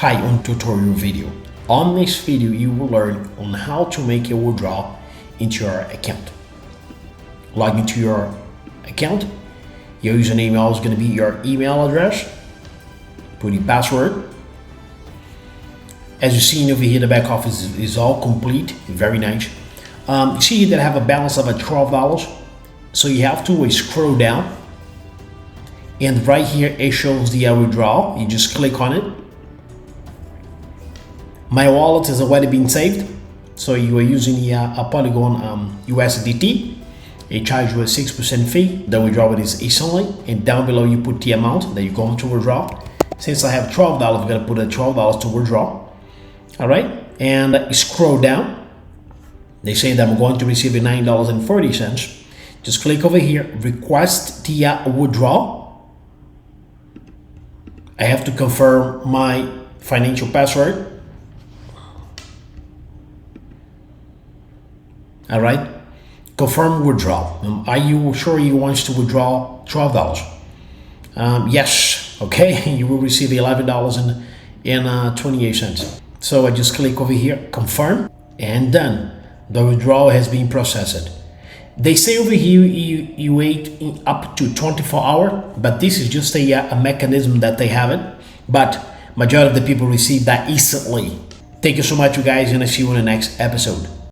Hi, on tutorial video. On this video you will learn on how to make a withdrawal into your account. Log into your account. Your username is going to be your email address. Put your password. As you see over here, the back office is all complete. Very nice. You see that I have a balance of $12. So you have to scroll down, and right here it shows the withdrawal. You just click on it. My wallet has already been saved, so you are using a Polygon USDT. It charges you a 6% fee. The withdrawal is instantly, and down below you put the amount that you're going to withdraw. Since I have $12, I'm gonna put a $12 to withdraw. All right, and scroll down. They say that I'm going to receive $9.40. Just click over here, request the withdrawal. I have to confirm my financial password. All right, confirm withdrawal. Are you sure you want to withdraw $12? Yes. Okay, you will receive $11.28. So I just click over here, confirm, and done. The withdrawal has been processed. They say over here you wait up to 24 hours, but this is just a mechanism that they have it. But majority of the people receive that instantly. Thank you so much, you guys, and I'll see you in the next episode.